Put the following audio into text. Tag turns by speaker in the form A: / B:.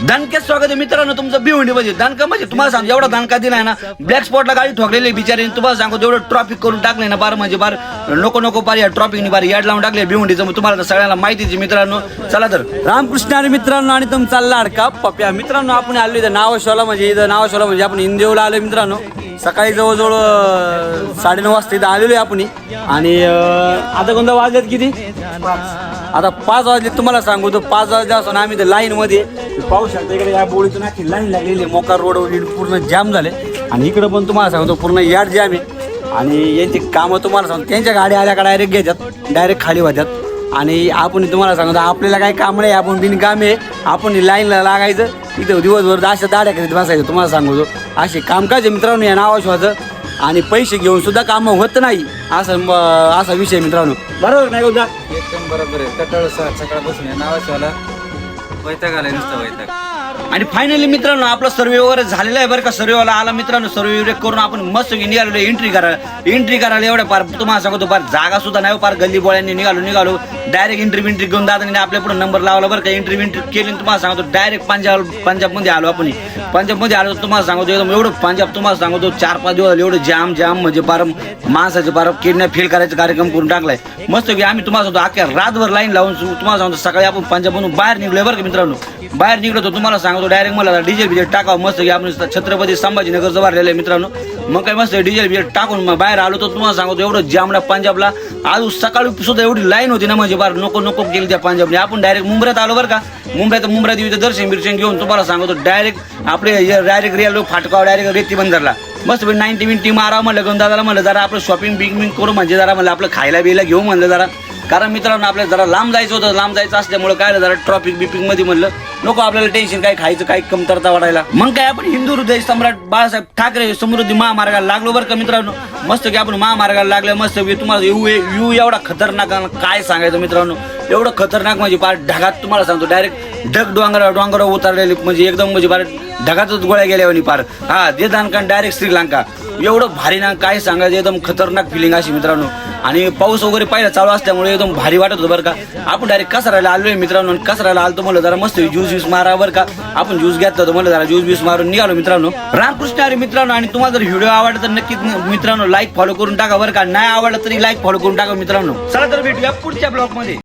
A: दणक्यात स्वागत आहे मित्रांनो तुमचं भिवंडी मध्ये. दणका म्हणजे तुम्हाला सांगतो एवढा दणका दिलाय ना, ब्लॅक स्पॉटला गाडी ठोकलेली बिचारी. तुम्हाला सांगतो तेवढं ट्रॉफिक करून टाकले ना बार म्हणजे बार नको पार या ट्रॉफिकनी बार याड लावून टाकले भिवंडीचं. तुम्हाला सगळ्यांना माहितीच मित्रांनो. चला तर रामकृष्ण आणि मित्रांनो आणि तुमचा लाडका पप्या. मित्रांनो आपण आलो इथं नावाशोला म्हणजे आपण इंदेवला आलो मित्रांनो. सकाळी जवळजवळ 9:30 वाजता इथं आलेलो आहे आपण. आणि आता कोणता वाजलेत किती? आता 5 वाजले. तुम्हाला सांगू तर 5 वाजले असं आम्ही तर लाईन मध्ये पाहू शकता. इकडे या बोळीतून अख्खी लाईन लागलेली आहे. मोकार रोड पूर्ण जाम झाले. आणि इकडं पण तुम्हाला सांगतो पूर्ण यार्ड जाम आहे. आणि यांची कामं तुम्हाला सांगतो त्यांच्या गाड्या आल्या का डायरेक्ट घेतात, डायरेक्ट खाली वाजतात. आणि आपण तुम्हाला सांगतो आपल्याला काही काम नाही, आपण बिनकाम आहे. आपण लाईनला लागायचं इथं दिवसभर अशा दाड्या करीत बसायचं. तुम्हाला सांगतो असे कामकाज आहे मित्रांनो या नावाशिवाचं. आणि पैसे घेऊन सुद्धा कामं होत नाही असा विषय मित्रांनो. बरोबर नाही का?
B: एकदम बरोबर आहे. कटाळ सकाळपासून नावाशिवाला वैताग आलाय, नुसतं वैताग.
A: आणि फायनली मित्रांनो आपला सर्वे वगैरे झालेला आहे बरं का. सर्वेवाला आला मित्रांनो. सर्वे करून आपण मस्त निघालो एंट्री करायला. एवढ्या पार तुम्हाला सांगतो पार जागा सुद्धा नाही. पार गल्ली बोळ्यांनी निघालो डायरेक्ट एंट्री घेऊन दादाने आपल्या पुढे नंबर लावला बरं का. एंट्री केली तुम्हाला सांगतो डायरेक्ट पंजाबमध्ये आलो आपण. पंजाबमध्ये आलो तुम्हाला सांगतो एकदम एवढं पंजाब तुम्हाला सांगतो 4-5 दिवस एवढं जाम म्हणजे पार माणसाचे पार किडनॅप फील करायचा कार्यक्रम करून टाकलाय मस्त की. आम्ही तुम्हाला सांगतो अख्ख्या रातभर लाईन लावून तुम्हाला सांगतो सकाळी आपण पंजाबमधून बाहेर निघलोय बरं का मित्रांनो. बाहेर निघलो तर तुम्हाला सांगतो डायरेक्ट मला डिझेल टाकावं मस्त की. आपण छत्रपती संभाजीनगर जवळ मित्रांनो. मग काय मस्त डिझेल टाकून मग बाहेर आलो तर तुम्हाला सांगतो एवढं जामला पंजाबला. आज सकाळी सुद्धा एवढी लाईन होती ना म्हणजे बार नको गेली त्या पंजाबने. आपण डायरेक्ट मुंबईत आलो बरं का. मुंबईत देवीचं दर्शन घेऊन तुम्हाला सांगतो डायरेक्ट आपले डायरेक्ट रेल्वे फाटकाव डायरेक्ट रेती बंदरला मस्त 90 मिनिट मारा म्हणलं घेऊन दादाला म्हणलं जरा आपलं शॉपिंग बिगिंग करू म्हणजे जरा म्हणलं आपलं खायला बियला घेऊ म्हणलं जरा. कारण मित्रांनो आपल्याला जरा लांब जायचं होतं. लांब जायचं असल्यामुळे काय जरा ट्रॉफिक मध्ये म्हणलं नको आपल्याला टेन्शन काय खायचं काय कमतरता वाढायला. मग काय आपण हिंदू हृदय सम्राट बाळासाहेब ठाकरे समृद्धी महामार्गाला लागलो बरं का मित्रांनो. मस्त की आपण महामार्गाला लागलं मस्त की. तुम्हाला व्यू एवढा खतरनाक काय सांगायचं मित्रांनो. एवढं खतरनाक म्हणजे पार ढगात तुम्हाला सांगतो डायरेक्ट डोंगर उतरलेले म्हणजे एकदम म्हणजे पार ढगातच गोळ्या गेल्यावानी पार. हा ते दानकान डायरेक्ट श्रीलंका. एवढं भारी ना काय सांगायचं एकदम खतरनाक फिलिंग अशी मित्रांनो. आणि पाऊस वगैरे पहिला चालू असल्यामुळे एकदम भारी वाटत होतं बरं का. आपण डायरेक्ट कसरायला आलोय मित्रांनो. कसरायला आलतो म्हणलं जरा मस्त ज्यूस मारा बरं का. आपण ज्यूस घेतलं होतं म्हणलं जरा ज्यूस मारून निघालो मित्रांनो. रामकृष्ण अरे मित्रांनो. आणि तुम्हाला जर व्हिडिओ आवडला तर नक्कीच मित्रांनो लाईक फॉलो करून टाका बरं का. नाही आवडलं तरी लाईक फॉलो करून टाका मित्रांनो. चला तर भेटूया पुढच्या ब्लॉग मध्ये.